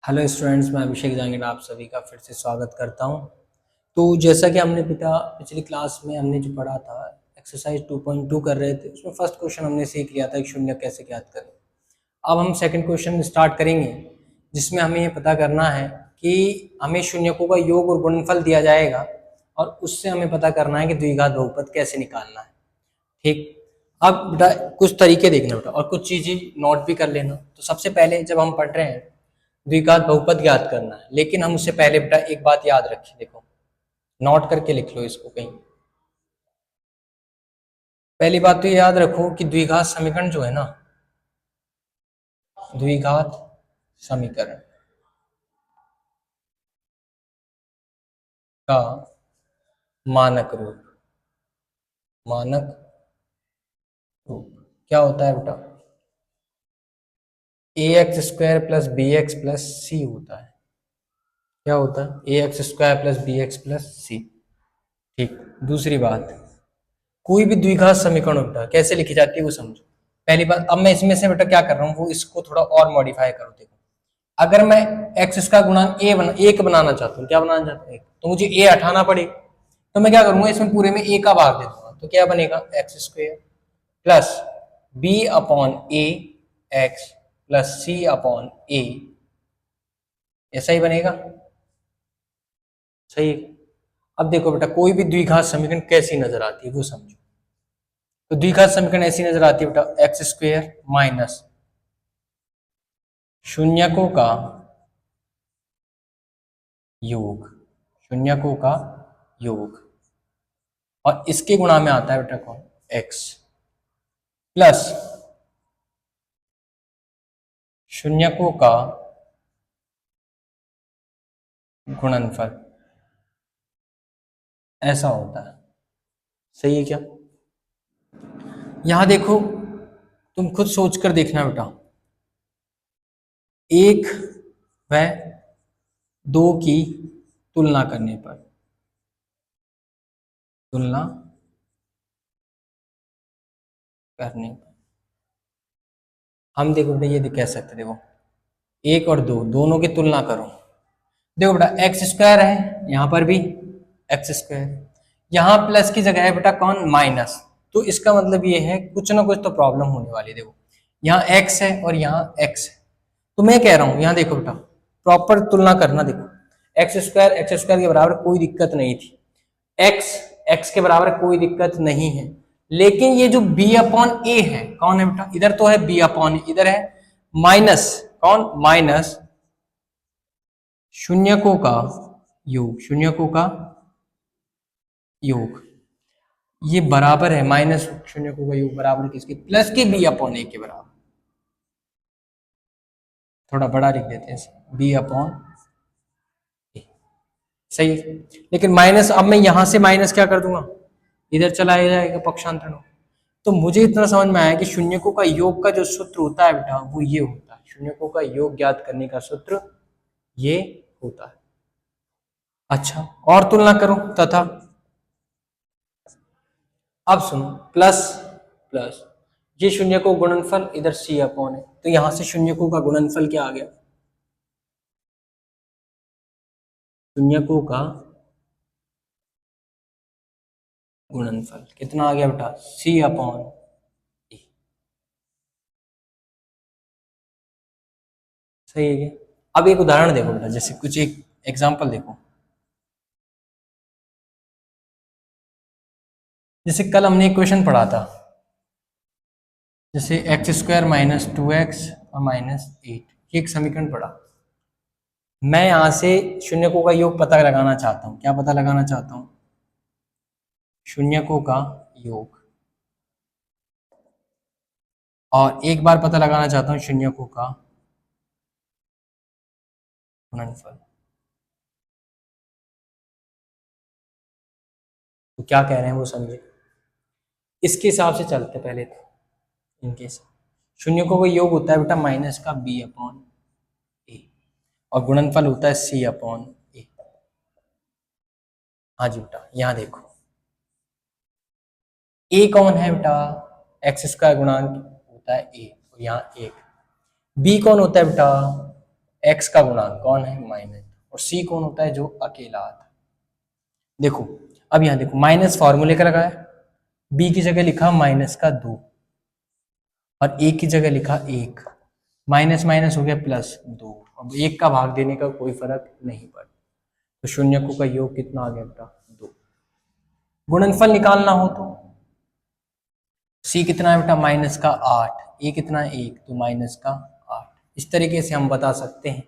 Hello students, मैं अभिषेक जांगिड़ आप सभी का फिर से स्वागत करता हूं। तो जैसा कि हमने पिछली क्लास में हमने जो पढ़ा था, एक्सरसाइज 2.2 कर रहे थे, उसमें फर्स्ट क्वेश्चन हमने सीख लिया था कि शून्य कैसे ज्ञात करें। अब हम सेकंड क्वेश्चन स्टार्ट करेंगे, जिसमें हमें ये पता करना है कि हमें शून्यकों का योग और गुणनफल दिया जाएगा और उससे हमें पता करना है कि द्विघात बहुपद कैसे निकालना है। ठीक, अब बेटा कुछ तरीके देखना बेटा और कुछ चीजें नोट भी कर लेना। तो सबसे पहले जब हम पढ़ रहे हैं द्विघात बहुपद ज्ञात करना है, लेकिन हम उससे पहले बेटा एक बात याद रखें, देखो नोट करके लिख लो इसको कहीं। पहली बात तो याद रखो कि द्विघात समीकरण जो है ना, द्विघात समीकरण का मानक रूप क्या होता है बेटा? A X square plus B X plus C होता है। क्या होता है? A X square plus B X plus C. ठीक, दूसरी बात, कोई भी द्विघात समीकरण बेटा कैसे लिखी जाती है वो समझो। पहली बात, अब मैं इसमें से बेटा क्या कर रहा हूँ, वो इसको थोड़ा और मॉडिफाई करो। देखो, अगर मैं एक्स का गुणांक एक बनाना चाहता हूँ, क्या बनाना चाहता हूँ? एक, तो मुझे ए हटाना पड़ेगा। तो मैं क्या करूंगा, इसमें पूरे में ए का भाग दे दूंगा, तो क्या बनेगा? X square plus B upon A X plus C upon A, ऐसा ही बनेगा। सही है। अब देखो बेटा, कोई भी द्विघात समीकरण कैसी नजर आती है वो समझो। तो द्विघात समीकरण ऐसी नजर आती है बेटा, एक्स स्क्वायर माइनस शून्यकों का योग, शून्यकों का योग, और इसके गुणा में आता है बेटा कौन? एक्स प्लस शून्यकों का गुणनफल, ऐसा होता है। सही है क्या? यहां देखो, तुम खुद सोचकर देखना बेटा, एक व दो की तुलना करने पर, तुलना करने पर हम देखो बेटा ये कह सकते, देखो एक और दो दोनों की तुलना करो। देखो बेटा, एक्स स्क्वायर है, यहां पर भी एक्स स्क्वायर, यहां प्लस की जगह है बेटा कौन? माइनस। तो इसका मतलब ये है कुछ ना कुछ तो प्रॉब्लम होने वाली है। देखो यहाँ एक्स है और यहाँ एक्स है, तो मैं कह रहा हूं यहाँ देखो बेटा, प्रॉपर तुलना करना। देखो एक्स स्क्वायर के बराबर कोई दिक्कत नहीं थी, एक्स एक्स के बराबर कोई दिक्कत नहीं है, लेकिन ये जो बी अपॉन ए है, कौन है बेटा? इधर तो है बी अपॉन ए, इधर है माइनस कौन? माइनस शून्यकों का योग, शून्यकों का योग, ये बराबर है माइनस शून्यकों का योग बराबर किसके? प्लस के बी अपॉन ए के बराबर। थोड़ा बड़ा लिख देते हैं, बी अपॉन ए। सही है। लेकिन माइनस, अब मैं यहां से माइनस क्या कर दूंगा, इधर चला जाएगा पक्षांतरण। तो मुझे इतना समझ में आया कि शून्यकों का योग का जो सूत्र होता है बेटा, वो ये होता है। शून्यकों का योग ज्ञात करने का सूत्र ये होता है। अच्छा, और तुलना करो तथा, अब सुनो, प्लस प्लस ये शून्य को गुणनफल, इधर सी अपॉन है, तो यहां से शून्यकों का गुणनफल क्या आ गया? शून्यकों का गुणनफल कितना आ गया बेटा? सी अपॉन ए। सही है क्या? अब एक उदाहरण देखो बेटा, जैसे कुछ एक एग्जांपल देखो। जैसे कल हमने एक क्वेश्चन पढ़ा था, जैसे x square minus two x और माइनस एट, ये एक समीकरण पढ़ा। मैं यहां से शून्यकों का योग पता लगाना चाहता हूं। क्या पता लगाना चाहता हूं? शून्यकों का योग, और एक बार पता लगाना चाहता हूं शून्यकों का गुणनफल। तो क्या कह रहे हैं वो समझे। इसके हिसाब से चलते पहले तो, इनके हिसाब, शून्यकों का योग होता है बेटा माइनस का बी अपॉन ए, और गुणनफल होता है सी अपॉन ए। हाँ जी बेटा, यहाँ देखो ए कौन है बेटा? एक्स का गुणांक होता है ए, और यहाँ एक। बी कौन होता है बेटा? x का गुणांक कौन है माइनस, और c कौन होता है जो अकेला आता है। देखो अब यहाँ देखो माइनस फॉर्मूले का लगाया, b की जगह लिखा माइनस का 2 और a की जगह लिखा 1, माइनस माइनस हो गया प्लस 2। अब 1 का भाग देने का कोई फर्क नहीं पड़ता, तो शून्यकों का योग कितना आ गया बेटा 2। गुणनफल निकालना हो तो c कितना है बेटा माइनस का 8, a कितना है 1, तो माइनस का 8। इस तरीके से हम बता सकते हैं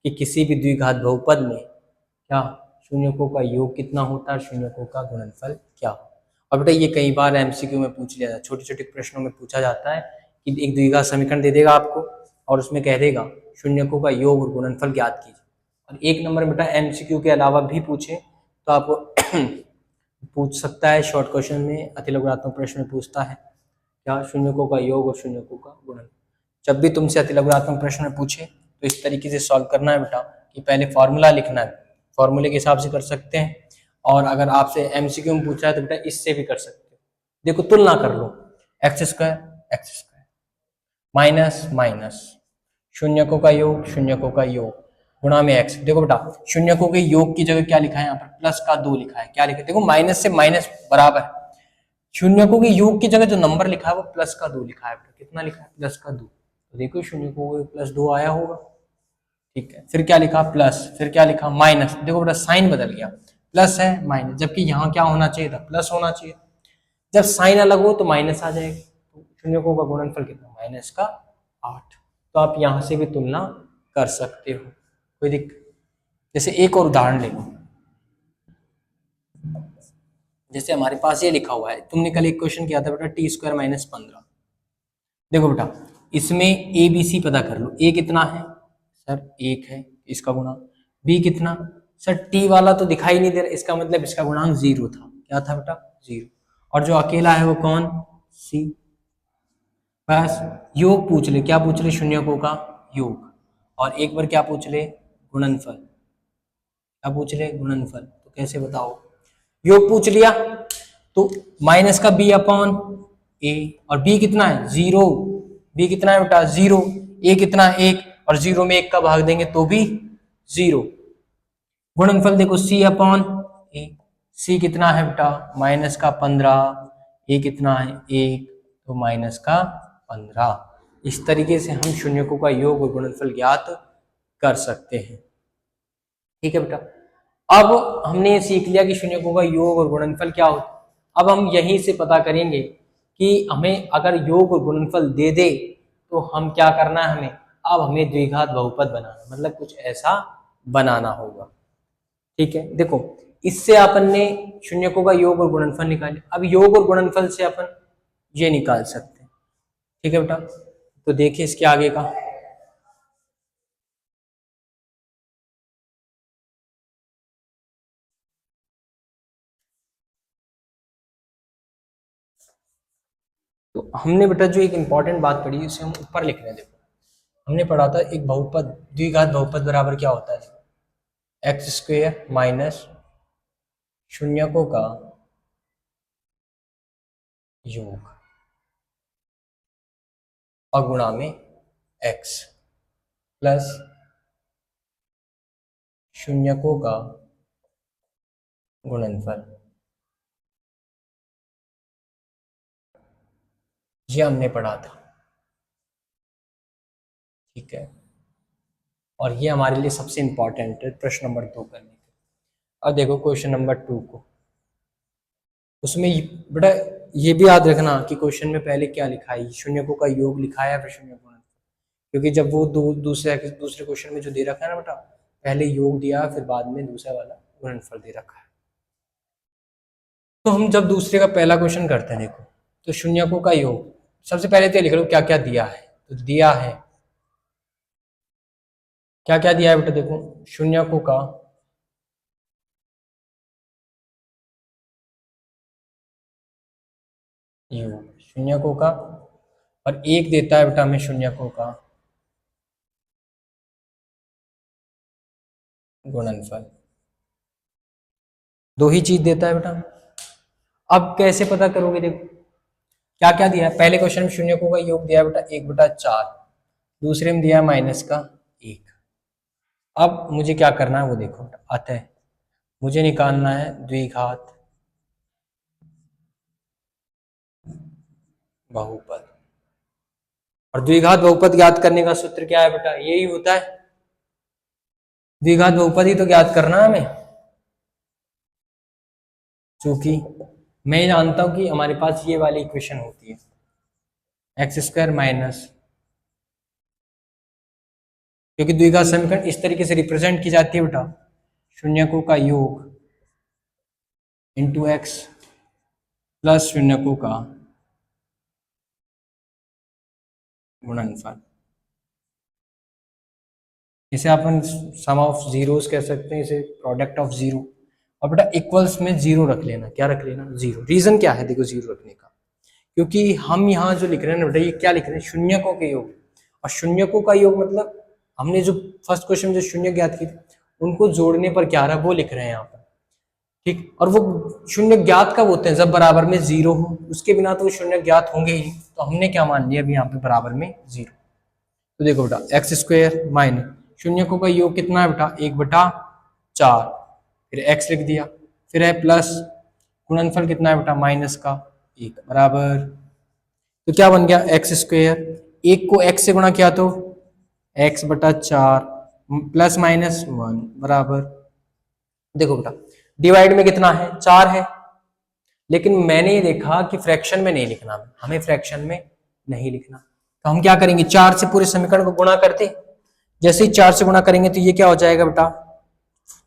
कि किसी भी द्विघात बहुपद में क्या शून्यकों का योग कितना होता है, शून्यकों का गुणनफल क्या हो। और बेटा ये कई बार एमसीक्यू में पूछ लिया जाता है, छोटे छोटे प्रश्नों में पूछा जाता है कि एक द्विघात समीकरण दे देगा आपको और उसमें कह देगा शून्यकों का योग और गुणनफल ज्ञात कीजिए। और एक नंबर बेटा एमसीक्यू के अलावा भी पूछे तो आप पूछ सकता है, शॉर्ट क्वेश्चन में अतिलघुत्मक प्रश्न में पूछता है क्या शून्यकों का योग और शून्यकों का गुणनफल। जब भी तुमसे अतिलघुत्मक प्रश्न में पूछे तो इस तरीके से सॉल्व करना है बेटा कि पहले फॉर्मूला लिखना है, फॉर्मूले के हिसाब से कर सकते हैं, और अगर आपसे एमसीक्यू में पूछा है तो बेटा इससे भी कर सकते हो। देखो तुलना कर लो, एक्स स्क्वायर माइनस माइनस शून्यकों का योग गुणा में एक्स। देखो बेटा शून्यकों के योग की जगह क्या लिखा है यहाँ पर प्लस का 2 लिखा है, क्या लिखा है देखो माइनस से माइनस बराबर, शून्यकों के योग की जगह जो नंबर लिखा है वो प्लस का 2 लिखा है, कितना लिखा है प्लस का 2, तो देखो शून्यकों को प्लस 2 आया होगा, ठीक है। फिर क्या लिखा प्लस, फिर क्या लिखा माइनस, देखो बेटा साइन बदल गया, प्लस है माइनस, जबकि यहाँ क्या होना चाहिए था प्लस होना चाहिए, जब साइन अलग हो तो माइनस आ जाएगा, तो शून्यकों का गुणनफल कितना माइनस का 8। तो आप यहाँ से भी तुलना कर सकते हो, कोई दिक्कत। जैसे एक और उदाहरण ले लो, जैसे हमारे पास ये लिखा हुआ है, तुमने कल एक क्वेश्चन किया था बेटा टी स्क्वायर माइनस 15। देखो बेटा इसमें ए बी सी पता कर लो, ए कितना है सर 1 है, इसका गुणांक, बी कितना सर टी वाला तो दिखाई नहीं दे रहा, इसका मतलब इसका गुणांक 0 था, क्या था बेटा 0, और जो अकेला है वो कौन सी। बस योग पूछ ले, क्या पूछ ले शून्यकों का योग, और एक बार क्या पूछ ले गुणनफल, क्या पूछ ले गुणनफल, तो कैसे बताओ, योग पूछ लिया तो माइनस का बी अपॉन ए, और बी कितना है 0, बी कितना है बेटा 0, ए कितना है 1, और 0 में 1 का भाग देंगे तो भी 0। गुणनफल देखो सी अपॉन ए, सी कितना है बेटा माइनस का 15, ए कितना है 1, तो माइनस का 15। इस तरीके से हम शून्यकों का योग और गुणनफल ज्ञात कर सकते हैं, ठीक है बेटा। अब हमने सीख लिया कि शून्यकों का योग और गुणनफल क्या होता है। अब हम यहीं से पता करेंगे कि हमें अगर योग और गुणनफल दे दे तो हम क्या करना है, हमें अब हमें द्विघात बहुपद बनाना, मतलब कुछ ऐसा बनाना होगा, ठीक है। देखो इससे अपन ने शून्यकों का योग और गुणनफल निकाले, अब योग और गुणनफल से अपन ये निकाल सकते हैं, ठीक है बेटा। तो देखिए इसके आगे का, तो हमने बेटा जो एक इंपॉर्टेंट बात पढ़ी उसे हम ऊपर लिख रहे हैं। देखो हमने पढ़ा था एक बहुपद द्विघात बहुपद बराबर क्या होता है, एक्स स्क्वायर माइनस शून्यकों का योग और गुणा में एक्स प्लस शून्यकों का गुणनफल, ये हमने पढ़ा था, ठीक है। और ये हमारे लिए सबसे इंपॉर्टेंट है प्रश्न नंबर 2 करने के। अब देखो क्वेश्चन नंबर 2 को, उसमें बेटा ये भी याद रखना कि क्वेश्चन में पहले क्या लिखा है, शून्यकों का योग लिखा है फिर शून्य गुणनफल, क्योंकि जब वो दूसरे क्वेश्चन में जो दे रखा है ना बेटा, पहले योग दिया फिर बाद में दूसरा वाला गुणनफल दे रखा है। तो हम जब दूसरे का पहला क्वेश्चन करते हैं, देखो तो शून्यकों का योग, सबसे पहले तो लिख लो क्या क्या दिया है, तो दिया है क्या क्या दिया है बेटा, देखो शून्यकों का योग, शून्यकों का, और एक देता है बेटा हमें शून्यकों का गुणनफल, दो ही चीज देता है बेटा। अब कैसे पता करोगे, देखो क्या क्या दिया है, पहले क्वेश्चन में शून्यकों का योग दिया है बेटा 1/4, दूसरे में दिया है माइनस का 1, अब मुझे क्या करना है वो देखो, अतः मुझे निकालना है द्विघात बहुपद। और द्विघात बहुपद ज्ञात करने का सूत्र क्या है बेटा, यही होता है, द्विघात बहुपद ही तो ज्ञात करना है हमें। क्योंकि मैं जानता हूं कि हमारे पास ये वाली इक्वेशन होती है, एक्स स्क्वायर माइनस, क्योंकि द्विघात समीकरण इस तरीके से रिप्रेजेंट की जाती है बेटा, शून्यकों का योग इंटू एक्स प्लस शून्यकों का गुणनफल। इसे अपन सम ऑफ जीरोस कह सकते हैं, इसे प्रोडक्ट ऑफ जीरो। और बेटा इक्वल्स में जीरो रख लेना, क्या रख लेना, जीरो। रीजन क्या है देखो जीरो रखने का, क्योंकि हम यहाँ जो लिख रहे हैं ना बेटा, ये क्या लिख रहे हैं, शून्यकों के योग। और शून्यकों का योग मतलब हमने जो फर्स्ट क्वेश्चन में जो शून्य ज्ञात की उनको जोड़ने पर क्या आ रहा है वो लिख रहे हैं यहाँ पर, ठीक। और वो शून्य ज्ञात कब होते हैं, जब बराबर में जीरो हो, उसके बिना तो वो शून्य ज्ञात होंगे ही। तो हमने क्या मान लिया अभी यहाँ पे बराबर में जीरो। तो देखो बेटा एक्स स्क्वायर माइनस शून्यकों का योग कितना है बेटा, 1/4, फिर एक्स लिख दिया, फिर है प्लस गुणनफल कितना है बेटा, माइनस का 1 बराबर। तो क्या बन गया, एक्स स्क्वायर, 1 को x से गुणा किया तो x/4 प्लस माइनस 1 बराबर। देखो बेटा डिवाइड में कितना है, 4 है, लेकिन मैंने ये देखा कि फ्रैक्शन में नहीं लिखना, हमें फ्रैक्शन में नहीं लिखना। तो हम क्या करेंगे, 4 से पूरे समीकरण को गुणा करते, जैसे ही 4 से गुणा करेंगे तो ये क्या हो जाएगा बेटा,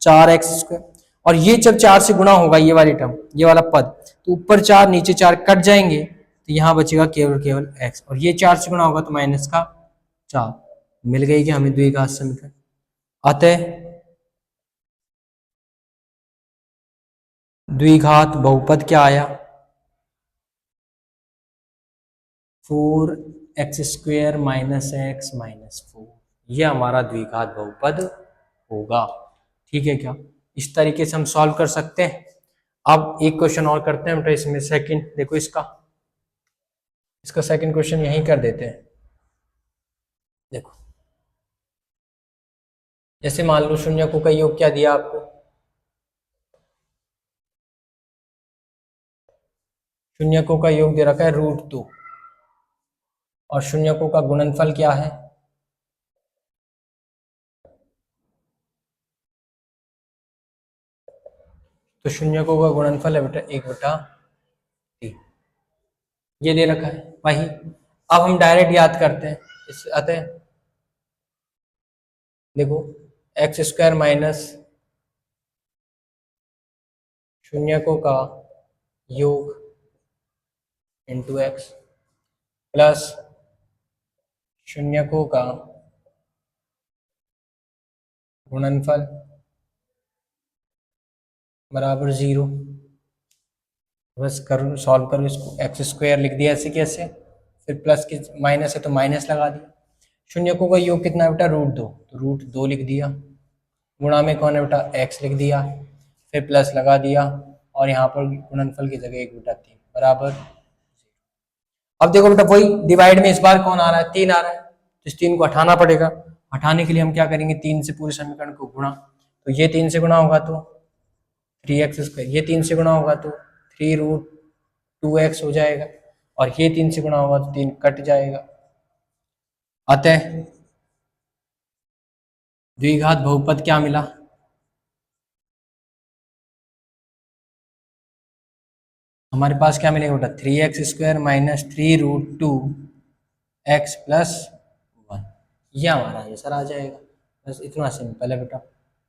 4x²। और ये जब 4 से गुणा होगा ये वाली टर्म, ये वाला पद, तो ऊपर 4 नीचे 4 कट जाएंगे, तो यहाँ बचेगा केवल केवल x। और ये 4 से गुणा होगा तो माइनस का 4। मिल गई कि हमें द्विघात समीकरण। अतः द्विघात बहुपद क्या आया, 4x² माइनस x माइनस 4। ये हमारा द्विघात बहुपद होगा, ठीक है क्या। इस तरीके से हम सॉल्व कर सकते हैं। अब एक क्वेश्चन और करते हैं बेटा, इसमें सेकंड देखो, इसका सेकंड क्वेश्चन यहीं कर देते हैं। देखो जैसे मान लो शून्यकों का योग क्या दिया आपको, शून्यकों का योग दे रखा है √2, और शून्यकों का गुणनफल क्या है, तो शून्यकों का गुणनफल है बेटा 1/3, ये दे रखा है वही। अब हम डायरेक्ट याद करते हैं इस, अतः देखो x² माइनस शून्यकों का योग इंटू एक्स प्लस शून्यकों का गुणनफल बराबर 0। बस करो, सॉल्व करो इसको, x² लिख दिया ऐसे कैसे, फिर प्लस की माइनस है तो माइनस लगा दिया। शून्यकों का योग कितना है बेटा, √2, तो √2 लिख दिया, गुणा में कौन है बेटा, x लिख दिया, फिर प्लस लगा दिया, और यहाँ पर गुणनफल की जगह 1/3 बराबर। अब देखो बेटा वही डिवाइड में इस बार कौन आ रहा है, 3 आ रहा है, तो इस 3 को हटाना पड़ेगा। हटाने के लिए हम क्या करेंगे, 3 से पूरे समीकरण को गुणा, तो ये 3 से गुणा होगा तो 3x², ये 3 से गुणा होगा तो 3√2x हो जाएगा, और ये 3 से गुणा होगा तो 3 कट जाएगा। अतः द्विघात बहुपद क्या मिला, हमारे पास क्या मिलेगा बेटा, 3x² माइनस 3√2x प्लस 1, ये हमारा आंसर आ जाएगा। बस इतना सिंपल है बेटा।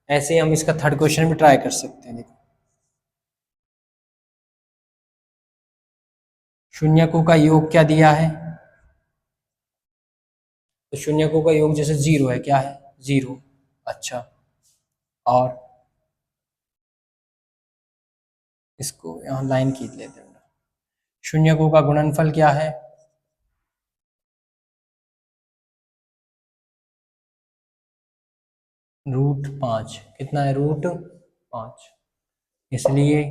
ऐसे ही हम इसका थर्ड क्वेश्चन भी ट्राई कर सकते हैं। देखो शून्यकों का योग क्या दिया है, तो शून्यकों का योग जैसे 0 है, क्या है 0, अच्छा। और इसको यहाँ लाइन खींच लेते हैं। शून्यकों का गुणनफल क्या है, √5, कितना है, √5। इसलिए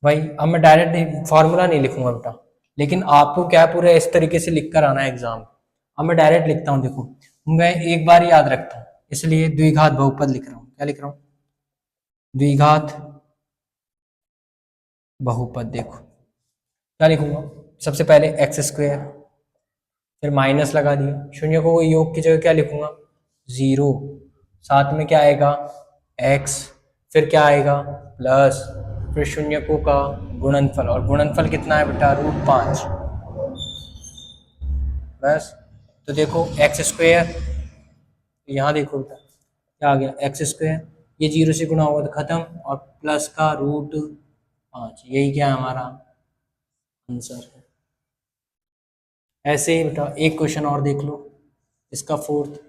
भाई अब मैं डायरेक्ट फॉर्मूला नहीं लिखूंगा बेटा, लेकिन आपको क्या पूरा इस तरीके से लिख कर आना है एग्जाम। अब मैं डायरेक्ट लिखता हूँ, देखो मैं एक बार याद रखता हूँ, इसलिए द्विघात बहुपद लिख रहा हूँ। क्या लिख रहा हूँ? द्विघात बहुपद। देखो क्या लिखूंगा, सबसे पहले एक्स स्क्वायर, फिर माइनस लगा दिया, शून्य को योग की जगह क्या लिखूंगा? 0, साथ में क्या आएगा? x, फिर क्या आएगा? प्लस, फिर शून्य को का गुणनफल, और गुणनफल कितना है बेटा? √5। बस, तो देखो एक्स स्क्वायर, यहाँ देखो बेटा क्या आ गया? एक्स स्क्वायर, ये 0 से गुणा होगा तो खत्म, और प्लस का √5, यही क्या है हमारा आंसर है। ऐसे ही बेटा एक क्वेश्चन और देख लो, इसका फोर्थ।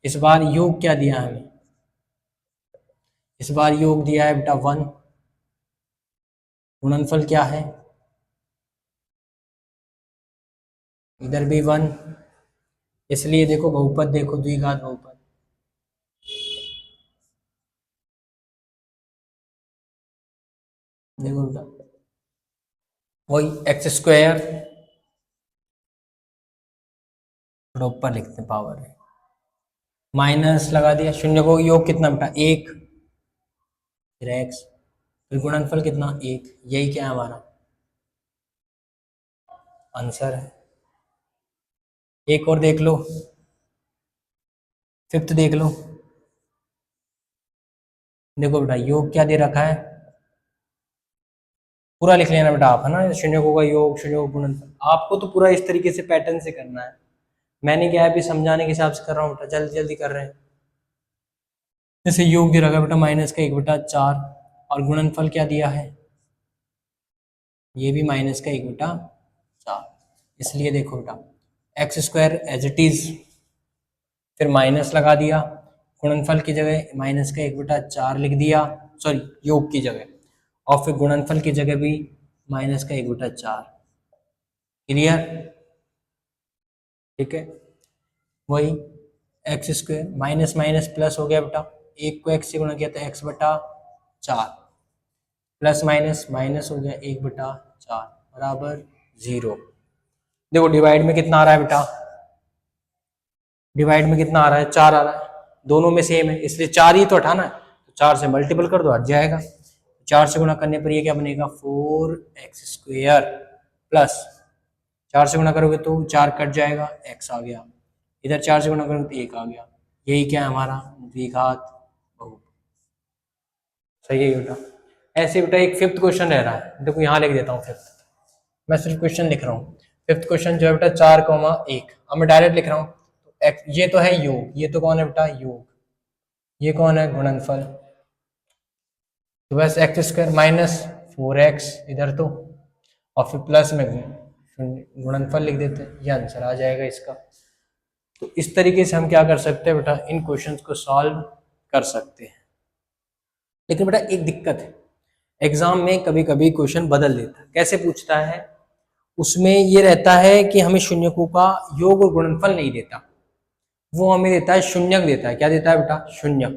इस बार योग क्या दिया है हमें? इस बार योग दिया है बेटा 1, गुणनफल क्या है? इधर भी 1, इसलिए देखो बहुपद, देखो द्विघात बहुपद। देखो बेटा वही एक्स स्क्वायर, ऊपर लिखते हैं पावर है, माइनस लगा दिया, शून्य को योग कितना बेटा? 1, फिर एक्स, फिर गुणनफल कितना? 1, यही क्या है हमारा आंसर है। एक और देख लो, फिफ्थ देख लो। देखो बेटा योग क्या दे रखा है, पूरा लिख लेना बेटा आप, है ना? शून्य को का योग, शून्य को गुणनफल, आपको तो पूरा इस तरीके से पैटर्न से करना है। मैंने क्या है अभी समझाने के हिसाब से कर रहा हूँ बेटा, जल्दी जल्दी कर रहे हैं। जैसे योग दे रखा है बेटा -1/4, और गुणनफल क्या दिया है? ये भी -1/4, इसलिए देखो बेटा x square as it is, फिर माइनस लगा दिया, गुणनफल की जगह -1/4 लिख दिया, सॉरी योग की जगह, और फिर गुणनफल की जगह भी -1/4। क्लियर? ठीक है, वही x square minus minus plus हो गया बेटा, एक को एक्स से गुणा किया तो x/4, प्लस माइनस माइनस हो गया 1/4 बराबर 0। देखो डिवाइड में कितना आ रहा है बेटा? डिवाइड में कितना आ रहा है? 4 आ रहा है, दोनों में सेम है, इसलिए 4 ही तो हटाना है, तो 4 से मल्टीपल कर दो, हट जाएगा। 4 से गुणा करने पर ये क्या बनेगा? 4x² प्लस 4 से गुणा करोगे तो 4 कट जाएगा, x आ गया, इधर 4 से गुणा करोगे तो 1 आ गया, यही क्या है हमारा द्विघात बहुपद। सही है बेटा। ऐसे बेटा एक फिफ्थ क्वेश्चन रह रहा है, देखो यहाँ लिख देता हूँ फिफ्थ, मैं सिर्फ क्वेश्चन लिख रहा हूँ। फिफ्थ क्वेश्चन जो है बेटा 4,1, अब मैं डायरेक्ट लिख रहा हूँ। ये तो है योग, ये तो कौन है बेटा? योग। ये कौन है? गुणनफल। तो बस x² -4x इधर तो, और फिर प्लस में गुणनफल लिख देते हैं, ये आंसर आ जाएगा इसका। तो इस तरीके से हम क्या कर सकते हैं बेटा? इन क्वेश्चंस को सॉल्व कर सकते हैं। लेकिन बेटा एक दिक्कत है, एग्जाम में कभी कभी क्वेश्चन बदल देता है। कैसे पूछता है? उसमें ये रहता है कि हमें शून्यकों का योग और गुणनफल नहीं देता, वो हमें देता है शून्यक देता है। क्या देता है बेटा? शून्यक।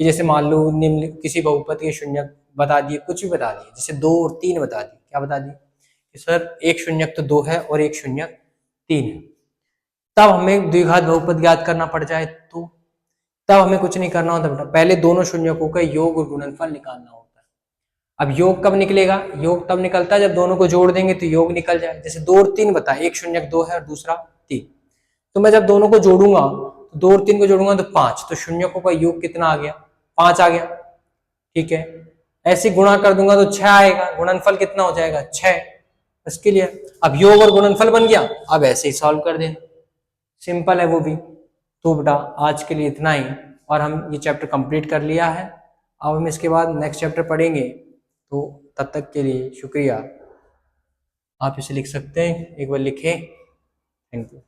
कि जैसे मान लो निम्न किसी बहुपद के शून्यक बता दिए, कुछ भी बता दिए, जैसे 2 और 3 बता दिए। क्या बता दिए कि सर एक शून्यक तो 2 है और एक शून्यक 3 है, तब हमें द्विघात बहुपद ज्ञात करना पड़ जाए तो तब हमें कुछ नहीं करना होता बेटा, पहले दोनों शून्यकों का योग और गुणनफल निकालना होता है। अब योग कब निकलेगा? योग तब निकलता है जब दोनों को जोड़ देंगे तो योग निकल जाए। जैसे 2 और 3 बता, एक शून्यक 2 है और दूसरा 3, तो मैं जब दोनों को जोड़ूंगा, 2 और 3 को जोड़ूंगा तो 5, तो शून्यकों का योग कितना आ गया? 5 आ गया। ठीक है, ऐसे गुणा कर दूंगा तो 6 आएगा, गुणनफल कितना हो जाएगा? 6। इसके लिए अब योग और गुणनफल बन गया, अब ऐसे ही सॉल्व कर देना, सिंपल है वो भी। तो बेटा आज के लिए इतना ही, और हम ये चैप्टर कंप्लीट कर लिया है। अब हम इसके बाद नेक्स्ट चैप्टर पढ़ेंगे, तो तब तक के लिए शुक्रिया। आप इसे लिख सकते हैं, एक बार लिखें। Thank you.